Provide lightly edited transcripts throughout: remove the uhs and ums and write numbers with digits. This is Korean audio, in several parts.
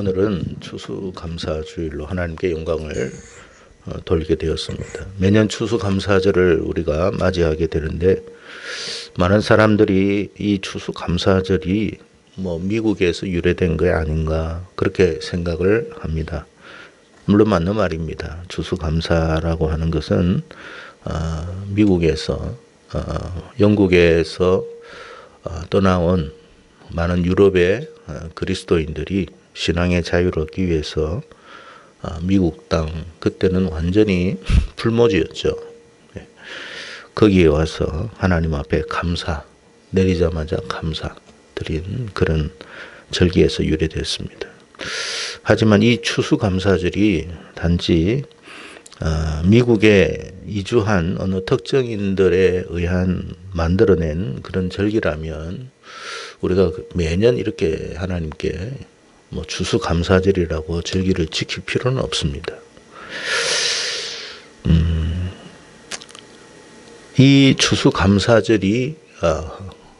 오늘은 추수감사주일로 하나님께 영광을 돌리게 되었습니다. 매년 추수감사절을 우리가 맞이하게 되는데 많은 사람들이 이 추수감사절이 미국에서 유래된 게 아닌가 그렇게 생각을 합니다. 물론 맞는 말입니다. 추수감사라고 하는 것은 미국에서 영국에서 떠나온 많은 유럽의 그리스도인들이 신앙의 자유를 얻기 위해서 미국 땅, 그때는 완전히 풀모지였죠. 거기에 와서 하나님 앞에 감사, 내리자마자 감사 드린 그런 절기에서 유래됐습니다. 하지만 이 추수감사절이 단지 미국에 이주한 어느 특정인들에 의한 만들어낸 그런 절기라면 우리가 매년 이렇게 하나님께 추수감사절이라고 절기를 지킬 필요는 없습니다. 이 추수감사절이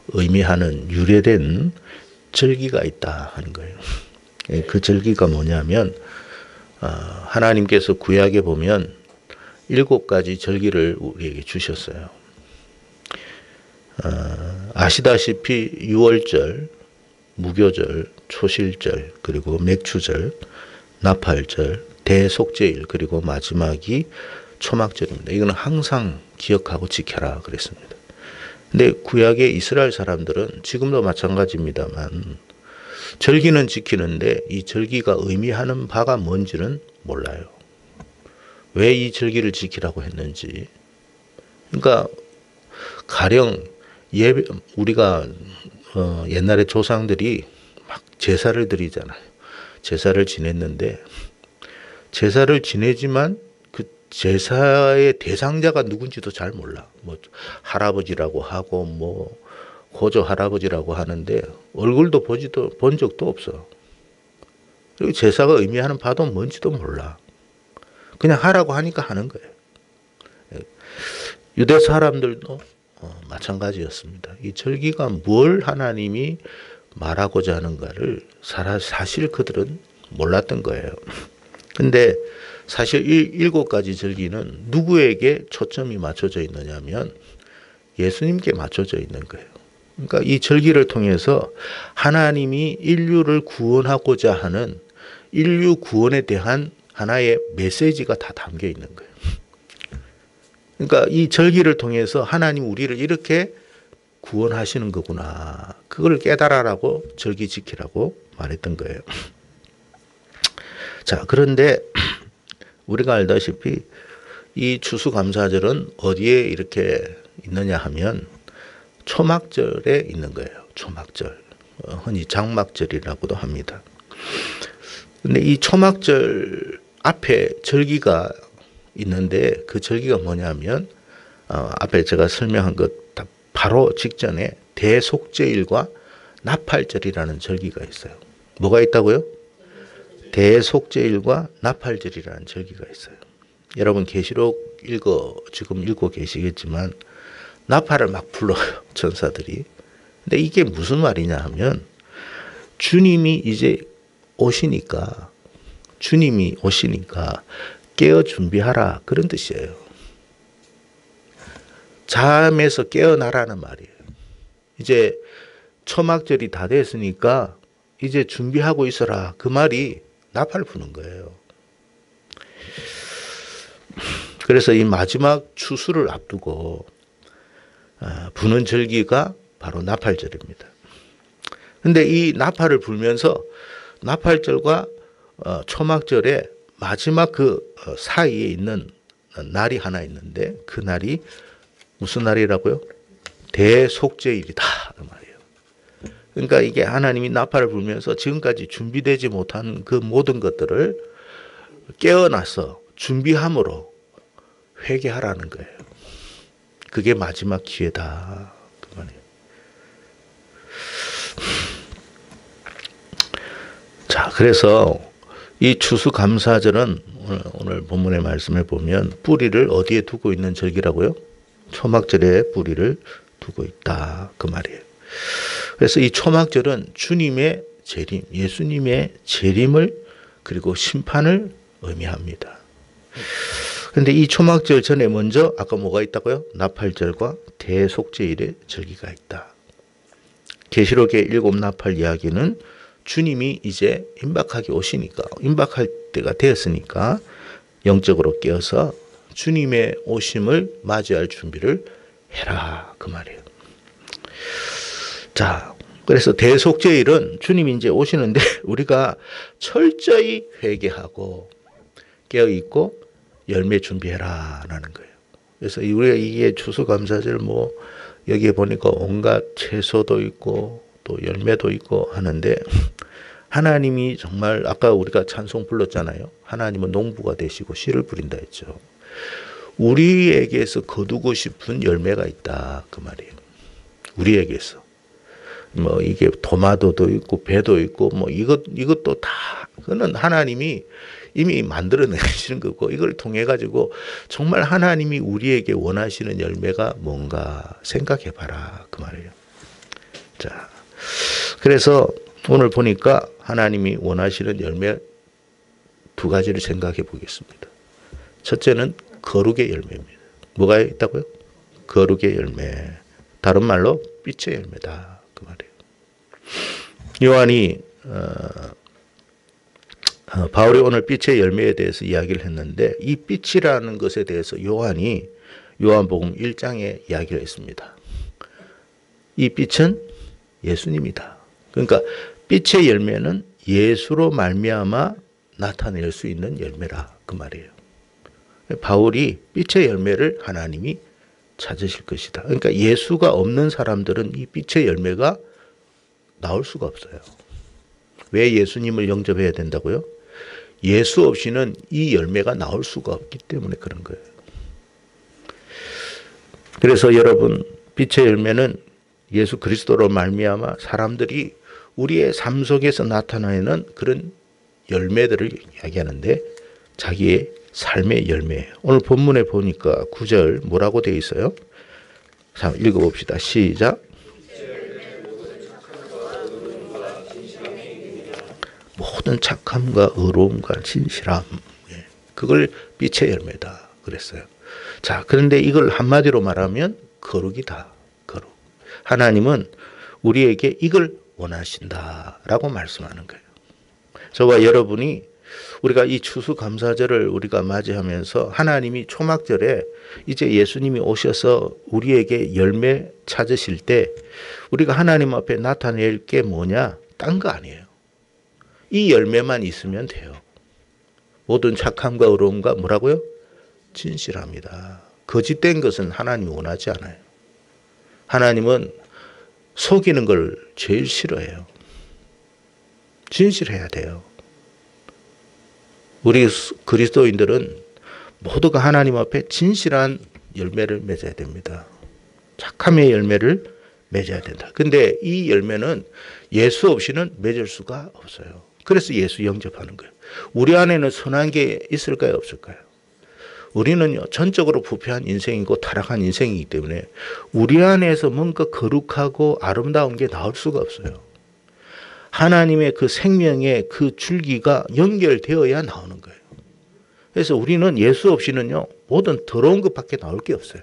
의미하는 유래된 절기가 있다 하는 거예요. 그 절기가 뭐냐면 하나님께서 구약에 보면 7가지 절기를 우리에게 주셨어요. 아시다시피 유월절, 무교절, 초실절, 그리고 맥추절, 나팔절, 대속죄일, 그리고 마지막이 초막절입니다. 이거는 항상 기억하고 지켜라 그랬습니다. 근데 구약의 이스라엘 사람들은 지금도 마찬가지입니다만 절기는 지키는데 이 절기가 의미하는 바가 뭔지는 몰라요. 왜 이 절기를 지키라고 했는지. 그러니까 가령 우리가 옛날에 조상들이 막 제사를 드리잖아요. 제사를 지냈는데 제사를 지내지만 그 제사의 대상자가 누군지도 잘 몰라. 할아버지라고 하고 고조 할아버지라고 하는데 얼굴도 본 적도 없어. 그리고 제사가 의미하는 바도 뭔지도 몰라. 그냥 하라고 하니까 하는 거예요. 유대 사람들도 마찬가지였습니다. 이 절기가 뭘 하나님이 말하고자 하는가를 사실 그들은 몰랐던 거예요. 근데 사실 7가지 절기는 누구에게 초점이 맞춰져 있느냐면 예수님께 맞춰져 있는 거예요. 그러니까 이 절기를 통해서 하나님이 인류를 구원하고자 하는 인류 구원에 대한 하나의 메시지가 다 담겨 있는 거예요. 그러니까 이 절기를 통해서 하나님 우리를 이렇게 구원하시는 거구나. 그걸 깨달아라고 절기 지키라고 말했던 거예요. 자, 그런데 우리가 알다시피 이 추수감사절은 어디에 이렇게 있느냐 하면 초막절에 있는 거예요. 초막절. 흔히 장막절이라고도 합니다. 근데 이 초막절 앞에 절기가 있는데 그 절기가 뭐냐면 앞에 제가 설명한 것 바로 직전에 대속죄일과 나팔절이라는 절기가 있어요. 뭐가 있다고요? 대속죄일과 나팔절이라는 절기가 있어요. 여러분 계시록 지금 읽고 계시겠지만 나팔을 막 불러요. 천사들이. 근데 이게 무슨 말이냐 하면 주님이 이제 오시니까 깨어 준비하라 그런 뜻이에요. 잠에서 깨어나라는 말이에요. 이제 초막절이 다 됐으니까 이제 준비하고 있어라. 그 말이 나팔 부는 거예요. 그래서 이 마지막 추수를 앞두고 부는 절기가 바로 나팔절입니다. 근데 이 나팔을 불면서 나팔절과 초막절에 마지막 그 사이에 있는 날이 하나 있는데 그 날이 무슨 날이라고요? 대속죄일이다 그 말이에요. 그러니까 이게 하나님이 나팔을 불면서 지금까지 준비되지 못한 그 모든 것들을 깨어나서 준비함으로 회개하라는 거예요. 그게 마지막 기회다 그 말이에요. 자, 그래서 이 추수감사절은 오늘 본문의 말씀에 보면 뿌리를 어디에 두고 있는 절기라고요? 초막절에 뿌리를 두고 있다 그 말이에요. 그래서 이 초막절은 주님의 재림, 예수님의 재림을 그리고 심판을 의미합니다. 그런데 이 초막절 전에 먼저 아까 뭐가 있다고요? 나팔절과 대속죄일의 절기가 있다. 계시록의 7 나팔 이야기는 주님이 이제 임박하게 오시니까, 임박할 때가 되었으니까 영적으로 깨어서 주님의 오심을 맞이할 준비를 해라, 그 말이에요. 자, 그래서 대속죄일은 주님이 이제 오시는데 우리가 철저히 회개하고 깨어있고 열매 준비해라라는 거예요. 그래서 우리가 이게 추수감사절 뭐 여기에 보니까 온갖 채소도 있고 또 열매도 있고 하는데, 하나님이 정말 아까 우리가 찬송 불렀잖아요. 하나님은 농부가 되시고 씨를 뿌린다 했죠. 우리에게서 거두고 싶은 열매가 있다, 그 말이에요. 우리에게서 뭐 이게 토마토도 있고 배도 있고 뭐 이것도 다 그거는 하나님이 이미 만들어내시는 거고, 이걸 통해 가지고 정말 하나님이 우리에게 원하시는 열매가 뭔가 생각해 봐라, 그 말이에요. 자, 그래서 오늘 보니까 하나님이 원하시는 열매 2가지를 생각해 보겠습니다. 첫째는 거룩의 열매입니다. 뭐가 있다고요? 거룩의 열매. 다른 말로 빛의 열매다, 그 말이에요. 요한이 바울이 오늘 빛의 열매에 대해서 이야기를 했는데, 이 빛이라는 것에 대해서 요한이 요한복음 1장에 이야기를 했습니다. 이 빛은 예수님이다. 그러니까 빛의 열매는 예수로 말미암아 나타낼 수 있는 열매라, 그 말이에요. 바울이 빛의 열매를 하나님이 찾으실 것이다. 그러니까 예수가 없는 사람들은 이 빛의 열매가 나올 수가 없어요. 왜 예수님을 영접해야 된다고요? 예수 없이는 이 열매가 나올 수가 없기 때문에 그런 거예요. 그래서 여러분, 빛의 열매는 예수 그리스도로 말미암아 사람들이 우리의 삶 속에서 나타나는 그런 열매들을 이야기하는데, 자기의 삶의 열매예요. 오늘 본문에 보니까 9절 뭐라고 되어 있어요? 자, 읽어봅시다. 시작. 모든 착함과 의로움과 진실함, 그걸 빛의 열매다 그랬어요. 자, 그런데 이걸 한마디로 말하면 거룩이다. 거룩. 하나님은 우리에게 이걸 원하신다라고 말씀하는 거예요. 저와 여러분이 우리가 이 추수감사절을 우리가 맞이하면서 하나님이 초막절에 이제 예수님이 오셔서 우리에게 열매 찾으실 때 우리가 하나님 앞에 나타낼 게 뭐냐? 딴 거 아니에요. 이 열매만 있으면 돼요. 모든 착함과 의로움과 뭐라고요? 진실합니다. 거짓된 것은 하나님이 원하지 않아요. 하나님은 속이는 걸 제일 싫어해요. 진실해야 돼요. 우리 그리스도인들은 모두가 하나님 앞에 진실한 열매를 맺어야 됩니다. 착함의 열매를 맺어야 된다. 근데 이 열매는 예수 없이는 맺을 수가 없어요. 그래서 예수 영접하는 거예요. 우리 안에는 선한 게 있을까요? 없을까요? 우리는 전적으로 부패한 인생이고 타락한 인생이기 때문에 우리 안에서 뭔가 거룩하고 아름다운 게 나올 수가 없어요. 하나님의 그 생명의 그 줄기가 연결되어야 나오는 거예요. 그래서 우리는 예수 없이는요, 모든 더러운 것밖에 나올 게 없어요.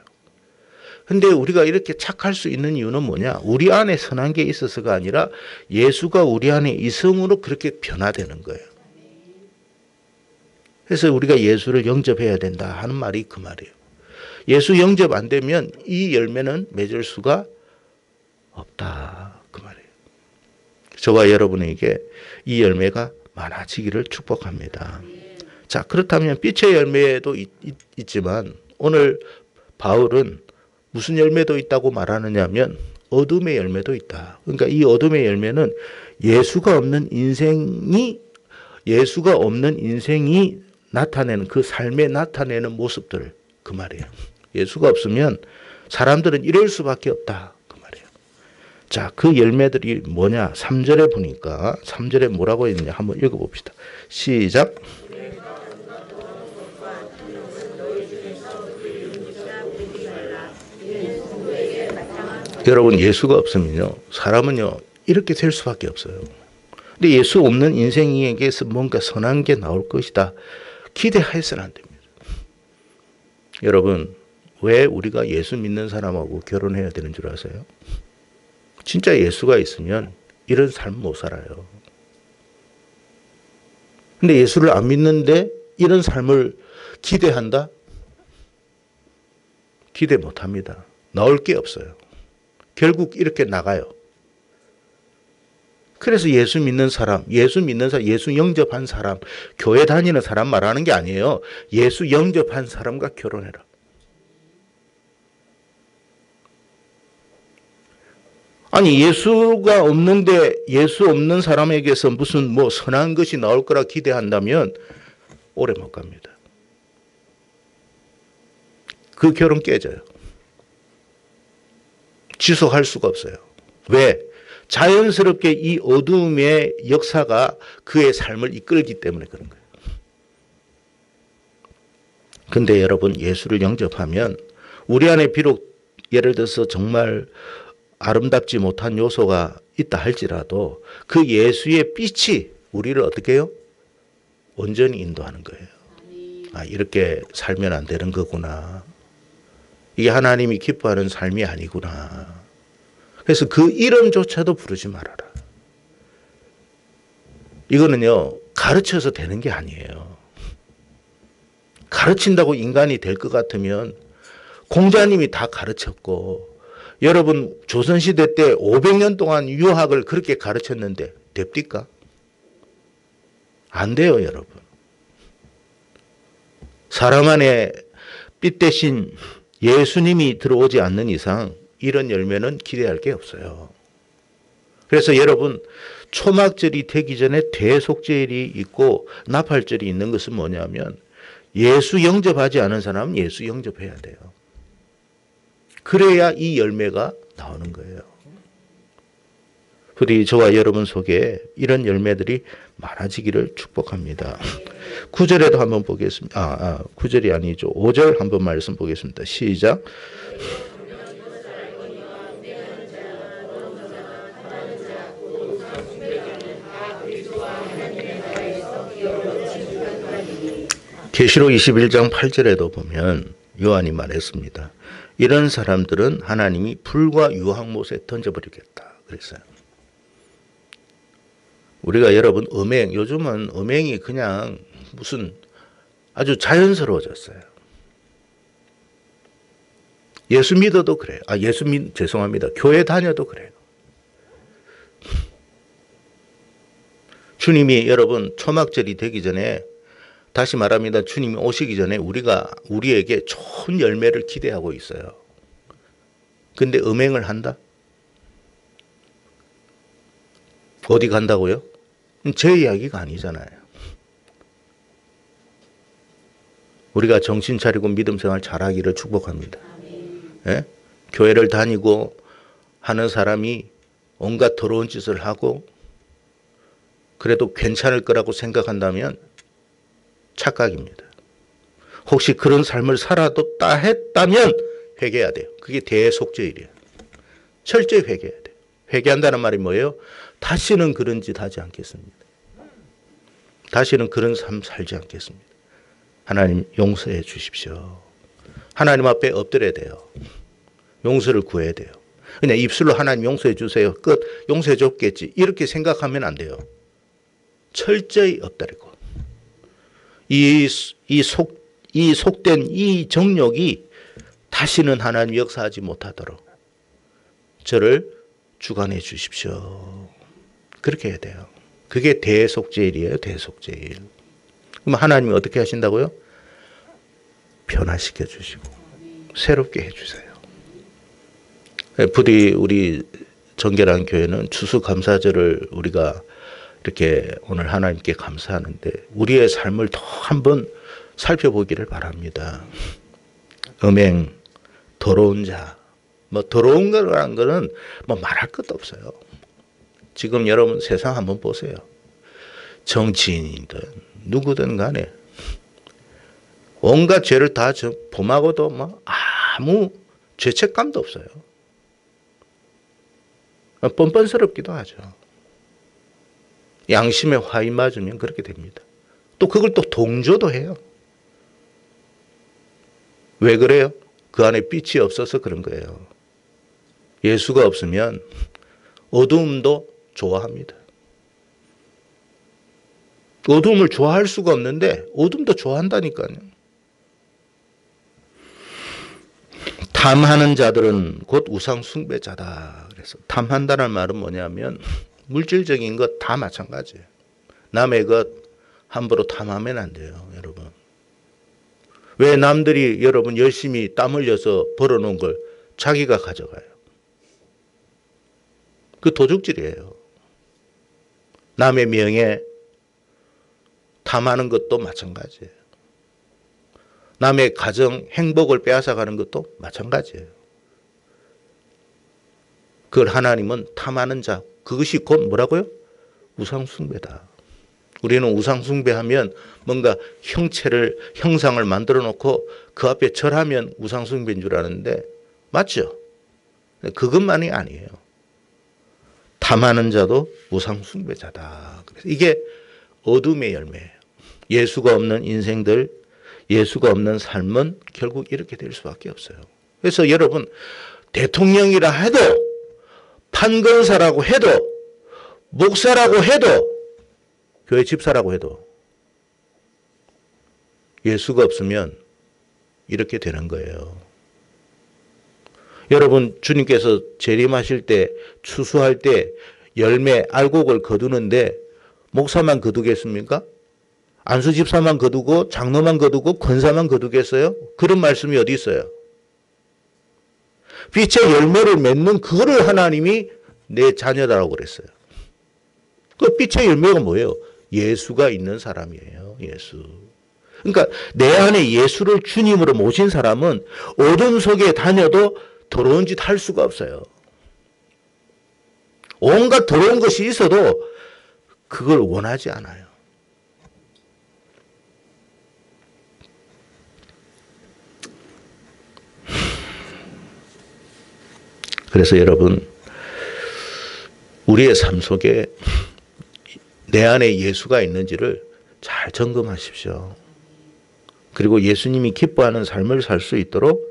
근데 우리가 이렇게 착할 수 있는 이유는 뭐냐? 우리 안에 선한 게 있어서가 아니라 예수가 우리 안에 있음으로 그렇게 변화되는 거예요. 그래서 우리가 예수를 영접해야 된다 하는 말이 그 말이에요. 예수 영접 안 되면 이 열매는 맺을 수가 없다, 그 말이에요. 저와 여러분에게 이 열매가 많아지기를 축복합니다. 자, 그렇다면 빛의 열매도 있지만 오늘 바울은 무슨 열매도 있다고 말하느냐 하면 어둠의 열매도 있다. 그러니까 이 어둠의 열매는 예수가 없는 인생이 나타내는 그 삶에 나타내는 모습들, 그 말이에요. 예수가 없으면 사람들은 이럴 수밖에 없다, 그 말이에요. 자, 그 열매들이 뭐냐? 3절에 보니까 3절에 뭐라고 했느냐 한번 읽어봅시다. 시작. 여러분, 예수가 없으면요, 사람은요 이렇게 될 수밖에 없어요. 근데 예수 없는 인생에게서 뭔가 선한 게 나올 것이다. 기대해서는 안 됩니다. 여러분, 왜 우리가 예수 믿는 사람하고 결혼해야 되는 줄 아세요? 진짜 예수가 있으면 이런 삶 못 살아요. 근데 예수를 안 믿는데 이런 삶을 기대한다? 기대 못 합니다. 나올 게 없어요. 결국 이렇게 나가요. 그래서 예수 믿는 사람, 예수 영접한 사람, 교회 다니는 사람 말하는 게 아니에요. 예수 영접한 사람과 결혼해라. 아니, 예수가 없는데 예수 없는 사람에게서 무슨 뭐 선한 것이 나올 거라 기대한다면 오래 못 갑니다. 그 결혼 깨져요. 지속할 수가 없어요. 왜? 자연스럽게 이 어둠의 역사가 그의 삶을 이끌기 때문에 그런 거예요. 근데 여러분, 예수를 영접하면 우리 안에 비록 예를 들어서 정말 아름답지 못한 요소가 있다 할지라도 그 예수의 빛이 우리를 어떻게 해요? 온전히 인도하는 거예요. 아, 이렇게 살면 안 되는 거구나. 이게 하나님이 기뻐하는 삶이 아니구나. 그래서 그 이름조차도 부르지 말아라. 이거는요, 가르쳐서 되는 게 아니에요. 가르친다고 인간이 될 것 같으면 공자님이 다 가르쳤고, 여러분 조선시대 때 500년 동안 유학을 그렇게 가르쳤는데 됩니까? 안 돼요, 여러분. 사람 안에 빛 대신 예수님이 들어오지 않는 이상 이런 열매는 기대할 게 없어요. 그래서 여러분, 초막절이 되기 전에 대속절이 있고 나팔절이 있는 것은 뭐냐면 예수 영접하지 않은 사람은 예수 영접해야 돼요. 그래야 이 열매가 나오는 거예요. 부디 저와 여러분 속에 이런 열매들이 많아지기를 축복합니다. 9절에도 한번 보겠습니다. 9절이 아니죠. 5절 한번 말씀 보겠습니다. 시작. 계시록 21장 8절에도 보면 요한이 말했습니다. 이런 사람들은 하나님이 불과 유황못에 던져버리겠다 그랬어요. 우리가 여러분 요즘은 음행이 그냥 무슨 아주 자연스러워졌어요. 예수 믿어도 그래요. 죄송합니다. 교회 다녀도 그래요. 주님이 여러분 초막절이 되기 전에, 다시 말합니다. 주님이 오시기 전에 우리에게 좋은 열매를 기대하고 있어요. 근데 음행을 한다? 어디 간다고요? 제 이야기가 아니잖아요. 우리가 정신 차리고 믿음 생활 잘하기를 축복합니다. 예? 교회를 다니고 하는 사람이 온갖 더러운 짓을 하고 그래도 괜찮을 거라고 생각한다면 착각입니다. 혹시 그런 삶을 살아뒀다 했다면 회개해야 돼요. 그게 대속죄일이에요. 철저히 회개해야 돼요. 회개한다는 말이 뭐예요? 다시는 그런 짓 하지 않겠습니다. 다시는 그런 삶 살지 않겠습니다. 하나님 용서해 주십시오. 하나님 앞에 엎드려야 돼요. 용서를 구해야 돼요. 그냥 입술로 하나님 용서해 주세요. 끝. 용서해 줬겠지. 이렇게 생각하면 안 돼요. 철저히 엎드리고 이 속된 이 정욕이 다시는 하나님 역사하지 못하도록 저를 주관해 주십시오. 그렇게 해야 돼요. 그게 대속죄일이에요. 대속죄일. 그럼 하나님이 어떻게 하신다고요? 변화시켜 주시고 새롭게 해주세요. 부디 우리 정결한 교회는 추수감사절을 우리가 이렇게 오늘 하나님께 감사하는데 우리의 삶을 더 한번 살펴보기를 바랍니다. 음행, 더러운 자, 더러운 거라는 거는 말할 것도 없어요. 지금 여러분 세상 한번 보세요. 정치인이든 누구든 간에 온갖 죄를 다 범하고도 아무 죄책감도 없어요. 뻔뻔스럽기도 하죠. 양심에 화인 맞으면 그렇게 됩니다. 또 그걸 또 동조도 해요. 왜 그래요? 그 안에 빛이 없어서 그런 거예요. 예수가 없으면 어두움도 좋아합니다. 어두움을 좋아할 수가 없는데 어둠도 좋아한다니까요. 탐하는 자들은 곧 우상 숭배자다. 그래서 탐한다는 말은 뭐냐면 물질적인 것 다 마찬가지예요. 남의 것 함부로 탐하면 안 돼요, 여러분. 왜 남들이 여러분 열심히 땀 흘려서 벌어놓은 걸 자기가 가져가요? 그 도둑질이에요. 남의 명예 탐하는 것도 마찬가지예요. 남의 가정 행복을 빼앗아가는 것도 마찬가지예요. 그걸 하나님은 탐하는 자, 그것이 곧 뭐라고요? 우상숭배다. 우리는 우상숭배하면 뭔가 형상을 만들어 놓고 그 앞에 절하면 우상숭배인 줄 아는데 맞죠? 그것만이 아니에요. 탐하는 자도 우상숭배자다. 그래서 이게 어둠의 열매예요. 예수가 없는 인생들, 예수가 없는 삶은 결국 이렇게 될 수밖에 없어요. 그래서 여러분, 대통령이라 해도, 판검사라고 해도, 목사라고 해도, 교회 집사라고 해도 예수가 없으면 이렇게 되는 거예요. 여러분, 주님께서 재림하실 때, 추수할 때 열매, 알곡을 거두는데 목사만 거두겠습니까? 안수 집사만 거두고 장로만 거두고 권사만 거두겠어요? 그런 말씀이 어디 있어요? 빛의 열매를 맺는 그거를 하나님이 내 자녀라고 그랬어요. 그 빛의 열매가 뭐예요? 예수가 있는 사람이에요. 예수. 그러니까 내 안에 예수를 주님으로 모신 사람은 어둠 속에 다녀도 더러운 짓 할 수가 없어요. 온갖 더러운 것이 있어도 그걸 원하지 않아요. 그래서 여러분, 우리의 삶 속에 내 안에 예수가 있는지를 잘 점검하십시오. 그리고 예수님이 기뻐하는 삶을 살 수 있도록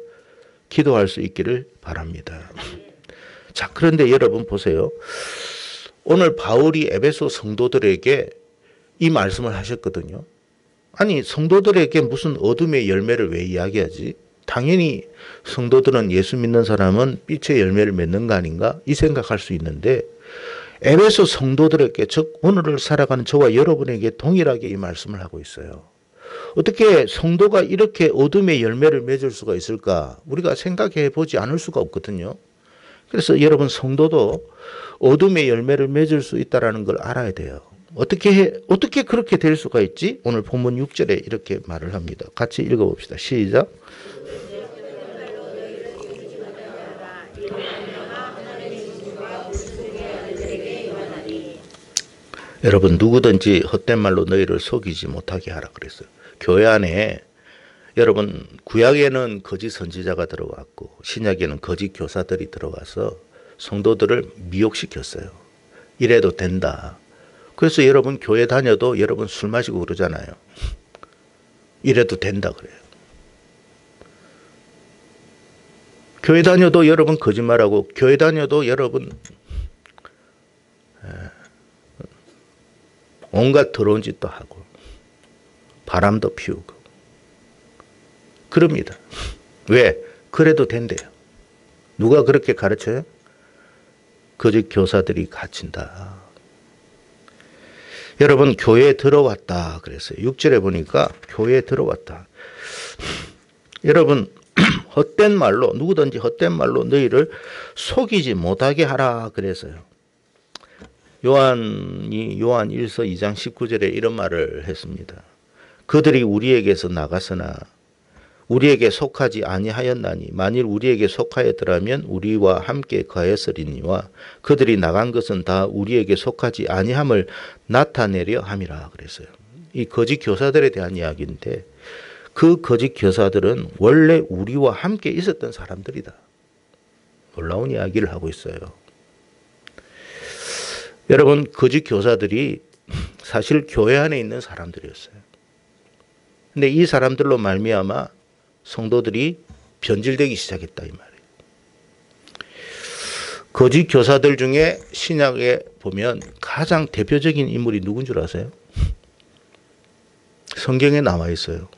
기도할 수 있기를 바랍니다. 자, 그런데 여러분 보세요. 오늘 바울이 에베소 성도들에게 이 말씀을 하셨거든요. 아니, 성도들에게 무슨 어둠의 열매를 왜 이야기하지? 당연히 성도들은 예수 믿는 사람은 빛의 열매를 맺는 거 아닌가? 이 생각할 수 있는데 에베소 성도들에게, 즉 오늘을 살아가는 저와 여러분에게 동일하게 이 말씀을 하고 있어요. 어떻게 성도가 이렇게 어둠의 열매를 맺을 수가 있을까? 우리가 생각해 보지 않을 수가 없거든요. 그래서 여러분, 성도도 어둠의 열매를 맺을 수 있다는 걸 알아야 돼요. 어떻게 그렇게 될 수가 있지? 오늘 본문 6절에 이렇게 말을 합니다. 같이 읽어봅시다. 시작. 여러분, 누구든지 헛된 말로 너희를 속이지 못하게 하라 그랬어요. 교회 안에 여러분, 구약에는 거짓 선지자가 들어갔고 신약에는 거짓 교사들이 들어가서 성도들을 미혹시켰어요. 이래도 된다. 그래서 여러분, 교회 다녀도 여러분 술 마시고 그러잖아요. 이래도 된다 그래요. 교회 다녀도 여러분 거짓말하고, 교회 다녀도 여러분 온갖 더러운 짓도 하고 바람도 피우고 그럽니다. 왜? 그래도 된대요. 누가 그렇게 가르쳐요? 거짓 교사들이 가르친다. 여러분, 교회에 들어왔다 그랬어요. 6절에 보니까 교회에 들어왔다. 여러분, 헛된 말로, 누구든지 헛된 말로 너희를 속이지 못하게 하라 그랬어요. 요한이 요한 1서 2장 19절에 이런 말을 했습니다. 그들이 우리에게서 나갔으나 우리에게 속하지 아니하였나니 만일 우리에게 속하였더라면 우리와 함께 거했으리니와 그들이 나간 것은 다 우리에게 속하지 아니함을 나타내려 함이라 그랬어요. 이 거짓 교사들에 대한 이야기인데, 그 거짓 교사들은 원래 우리와 함께 있었던 사람들이다. 놀라운 이야기를 하고 있어요. 여러분, 거짓 교사들이 사실 교회 안에 있는 사람들이었어요. 근데 이 사람들로 말미암아 성도들이 변질되기 시작했다 이 말이에요. 거짓 교사들 중에 신약에 보면 가장 대표적인 인물이 누군 줄 아세요? 성경에 나와 있어요.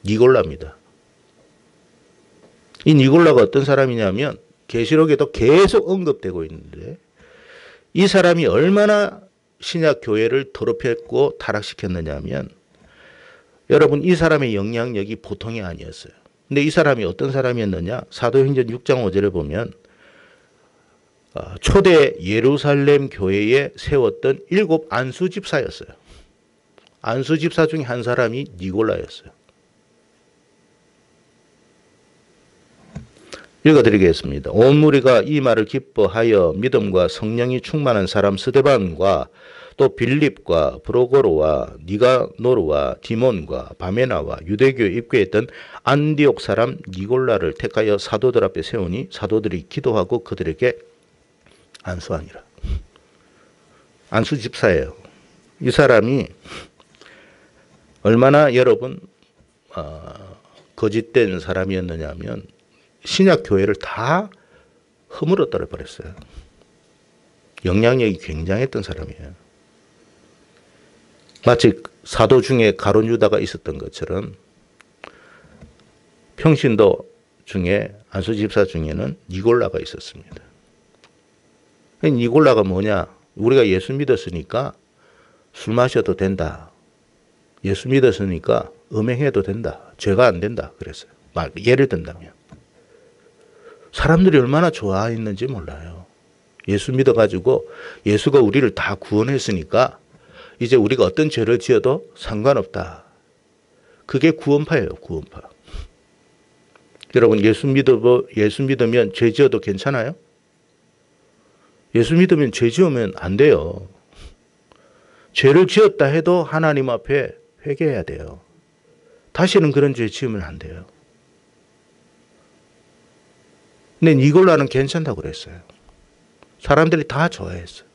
니골라입니다. 이 니골라가 어떤 사람이냐면 계시록에도 계속 언급되고 있는데 이 사람이 얼마나 신약 교회를 더럽혔고 타락시켰느냐 하면 여러분 이 사람의 영향력이 보통이 아니었어요. 근데 이 사람이 어떤 사람이었느냐? 사도행전 6장 5절을 보면 초대 예루살렘 교회에 세웠던 7 안수 집사였어요. 안수 집사 중에 한 사람이 니골라였어요. 읽어드리겠습니다. 온 무리가 이 말을 기뻐하여 믿음과 성령이 충만한 사람 스데반과 또 빌립과 브로고로와 니가노르와 디몬과 바메나와 유대교에 입교했던 안디옥 사람 니골라를 택하여 사도들 앞에 세우니 사도들이 기도하고 그들에게 안수하니라. 안수 집사예요. 이 사람이 얼마나 여러분 거짓된 사람이었느냐 하면 신약 교회를 다 허물어 떨어 버렸어요. 영향력이 굉장했던 사람이에요. 마치 사도 중에 가룟 유다가 있었던 것처럼 평신도 중에 안수 집사 중에는 니골라가 있었습니다. 니골라가 뭐냐? 우리가 예수 믿었으니까 술 마셔도 된다. 예수 믿었으니까 음행해도 된다. 죄가 안 된다. 그랬어요. 예를 든다면. 사람들이 얼마나 좋아했는지 몰라요. 예수 믿어가지고 예수가 우리를 다 구원했으니까 이제 우리가 어떤 죄를 지어도 상관없다. 그게 구원파예요. 구원파. 여러분 예수 믿으면 죄 지어도 괜찮아요? 예수 믿으면 죄 지으면 안 돼요. 죄를 지었다 해도 하나님 앞에 회개해야 돼요. 다시는 그런 죄 지으면 안 돼요. 근데 니골라는 괜찮다고 그랬어요. 사람들이 다 좋아했어요.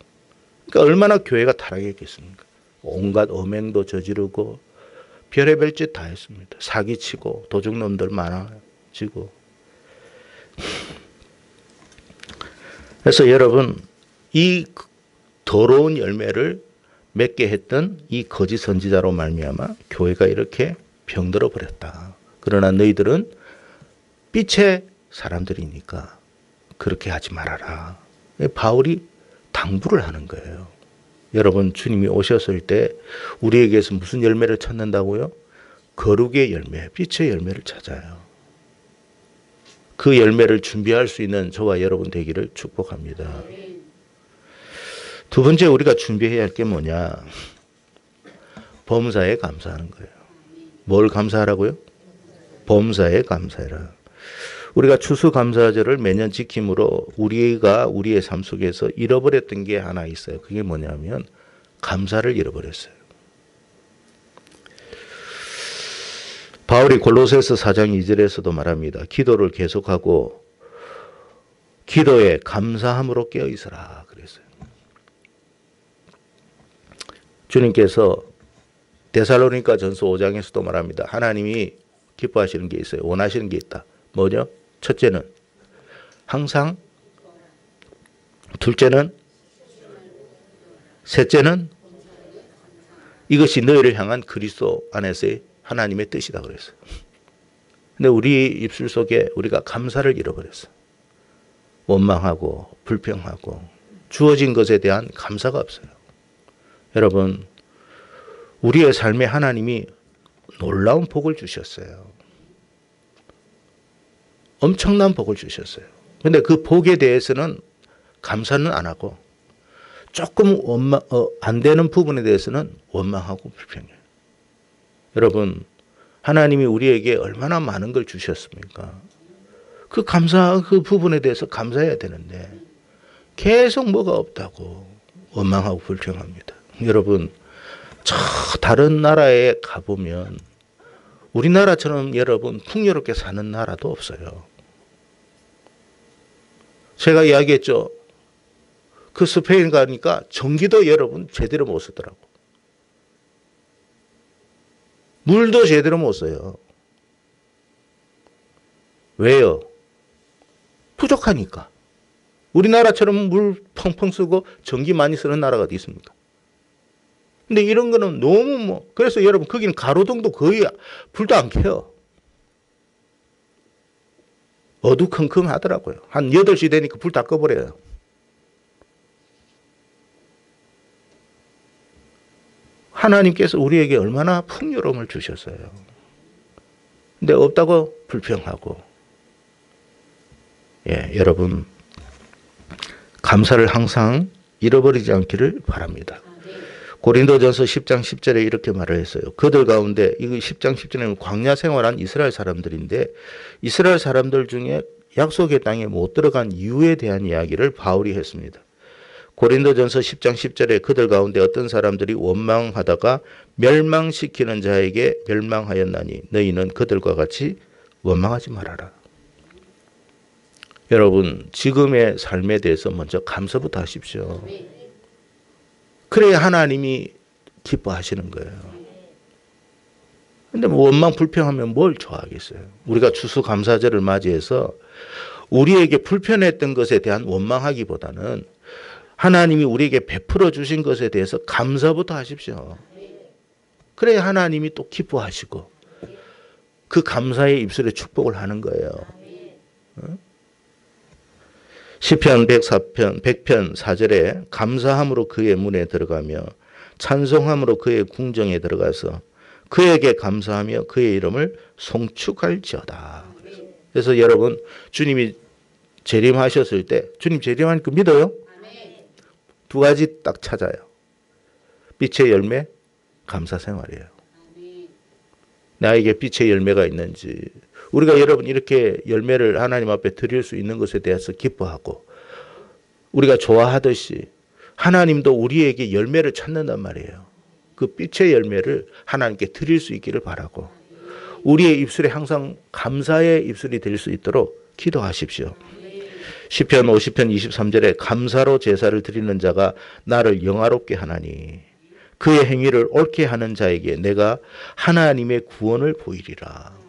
그러니까 얼마나 교회가 타락했겠습니까? 온갖 음행도 저지르고 별의별 짓 다 했습니다. 사기치고 도둑놈들 많아지고. 그래서 여러분 이 더러운 열매를 맺게 했던 이 거짓 선지자로 말미암아 교회가 이렇게 병들어 버렸다. 그러나 너희들은 빛의 사람들이니까 그렇게 하지 말아라. 바울이 당부를 하는 거예요. 여러분 주님이 오셨을 때 우리에게서 무슨 열매를 찾는다고요? 거룩의 열매, 빛의 열매를 찾아요. 그 열매를 준비할 수 있는 저와 여러분 되기를 축복합니다. 두 번째 우리가 준비해야 할 게 뭐냐? 범사에 감사하는 거예요. 뭘 감사하라고요? 범사에 감사해라. 우리가 추수감사절을 매년 지킴으로 우리가 우리의 삶 속에서 잃어버렸던 게 하나 있어요. 그게 뭐냐면 감사를 잃어버렸어요. 바울이 골로새서 4장 2절에서도 말합니다. 기도를 계속하고 기도에 감사함으로 깨어 있으라 그랬어요. 주님께서 데살로니가 전서 5장에서도 말합니다. 하나님이 기뻐하시는 게 있어요. 원하시는 게 있다. 뭐죠? 첫째는 항상, 둘째는, 셋째는 이것이 너희를 향한 그리스도 안에서의 하나님의 뜻이다 그랬어요. 근데 우리 입술 속에 우리가 감사를 잃어버렸어요. 원망하고 불평하고 주어진 것에 대한 감사가 없어요. 여러분 우리의 삶에 하나님이 놀라운 복을 주셨어요. 엄청난 복을 주셨어요. 근데 그 복에 대해서는 감사는 안 하고 조금 안 되는 부분에 대해서는 원망하고 불평해요. 여러분 하나님이 우리에게 얼마나 많은 걸 주셨습니까? 그 부분에 대해서 감사해야 되는데 계속 뭐가 없다고 원망하고 불평합니다. 여러분 저 다른 나라에 가보면 우리나라처럼 여러분 풍요롭게 사는 나라도 없어요. 제가 이야기했죠. 그 스페인 가니까 전기도 여러분 제대로 못 쓰더라고. 물도 제대로 못 써요. 왜요? 부족하니까. 우리나라처럼 물 펑펑 쓰고 전기 많이 쓰는 나라가 어디 있습니까? 근데 이런 거는 너무 그래서 여러분 거기는 가로등도 거의 불도 안 켜요. 어두컴컴하더라고요. 한 8시 되니까 불 다 꺼버려요. 하나님께서 우리에게 얼마나 풍요로움을 주셨어요. 근데 없다고 불평하고. 여러분 감사를 항상 잃어버리지 않기를 바랍니다. 고린도전서 10장 10절에 이렇게 말을 했어요. 그들 가운데 이거 10장 10절에는 광야 생활한 이스라엘 사람들인데 이스라엘 사람들 중에 약속의 땅에 못 들어간 이유에 대한 이야기를 바울이 했습니다. 고린도전서 10장 10절에 그들 가운데 어떤 사람들이 원망하다가 멸망시키는 자에게 멸망하였나니 너희는 그들과 같이 원망하지 말아라. 여러분 지금의 삶에 대해서 먼저 감사부터 하십시오. 그래야 하나님이 기뻐하시는 거예요. 근데 원망 불평하면 뭘 좋아하겠어요. 우리가 추수감사절을 맞이해서 우리에게 불편했던 것에 대한 원망하기보다는 하나님이 우리에게 베풀어 주신 것에 대해서 감사부터 하십시오. 그래야 하나님이 또 기뻐하시고 그 감사의 입술에 축복을 하는 거예요. 시편 104편 100편 4절에 감사함으로 그의 문에 들어가며 찬송함으로 그의 궁정에 들어가서 그에게 감사하며 그의 이름을 송축할지어다. 그래서 여러분 주님이 재림하셨을 때 주님 재림하니까 믿어요? 두 가지 딱 찾아요. 빛의 열매, 감사 생활이에요. 나에게 빛의 열매가 있는지 우리가 여러분 이렇게 열매를 하나님 앞에 드릴 수 있는 것에 대해서 기뻐하고 우리가 좋아하듯이 하나님도 우리에게 열매를 찾는단 말이에요. 그 빛의 열매를 하나님께 드릴 수 있기를 바라고 우리의 입술에 항상 감사의 입술이 될 수 있도록 기도하십시오. 시편 50편 23절에 감사로 제사를 드리는 자가 나를 영화롭게 하나니 그의 행위를 옳게 하는 자에게 내가 하나님의 구원을 보이리라.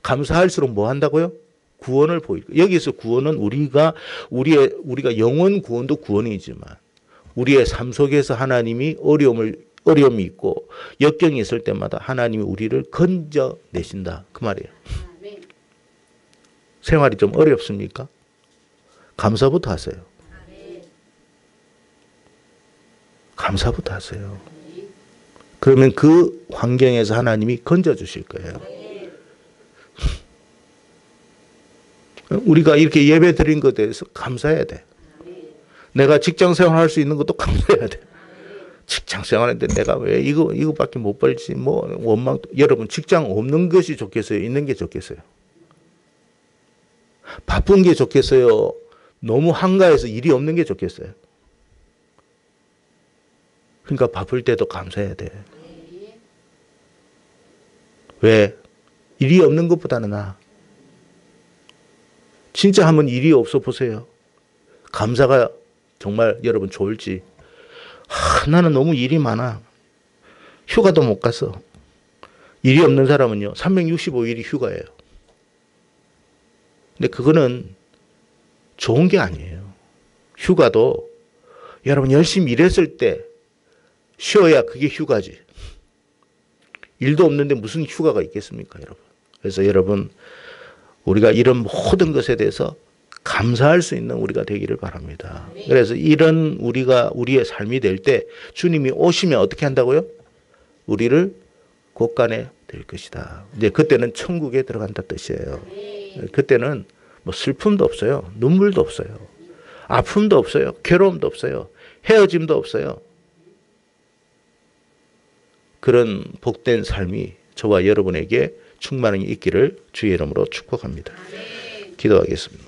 감사할수록 뭐 한다고요? 구원을 보이리라. 여기서 구원은 우리가 영원 구원도 구원이지만 우리의 삶 속에서 하나님이 어려움이 있고 역경이 있을 때마다 하나님이 우리를 건져내신다. 그 말이에요. 생활이 좀 어렵습니까? 감사부터 하세요. 감사부터 하세요. 그러면 그 환경에서 하나님이 건져주실 거예요. 우리가 이렇게 예배 드린 것에 대해서 감사해야 돼. 내가 직장 생활할 수 있는 것도 감사해야 돼. 직장 생활인데 내가 왜 이거밖에 못 벌지? 원망. 여러분 직장 없는 것이 좋겠어요? 있는 게 좋겠어요? 바쁜 게 좋겠어요? 너무 한가해서 일이 없는 게 좋겠어요? 그러니까 바쁠 때도 감사해야 돼. 왜? 일이 없는 것보다는 나아. 진짜 한번 일이 없어 보세요. 감사가 정말 여러분 좋을지. 나는 너무 일이 많아. 휴가도 못 가서. 일이 없는 사람은요. 365일이 휴가예요. 근데 그거는 좋은 게 아니에요. 휴가도 여러분 열심히 일했을 때 쉬어야 그게 휴가지. 일도 없는데 무슨 휴가가 있겠습니까, 여러분? 그래서 여러분 우리가 이런 모든 것에 대해서 감사할 수 있는 우리가 되기를 바랍니다. 그래서 이런 우리의 삶이 될 때 주님이 오시면 어떻게 한다고요? 우리를 곳간에 될 것이다. 이제 그때는 천국에 들어간다 뜻이에요. 그때는 슬픔도 없어요. 눈물도 없어요. 아픔도 없어요. 괴로움도 없어요. 헤어짐도 없어요. 그런 복된 삶이 저와 여러분에게 충만히 있기를 주의 이름으로 축복합니다. 기도하겠습니다.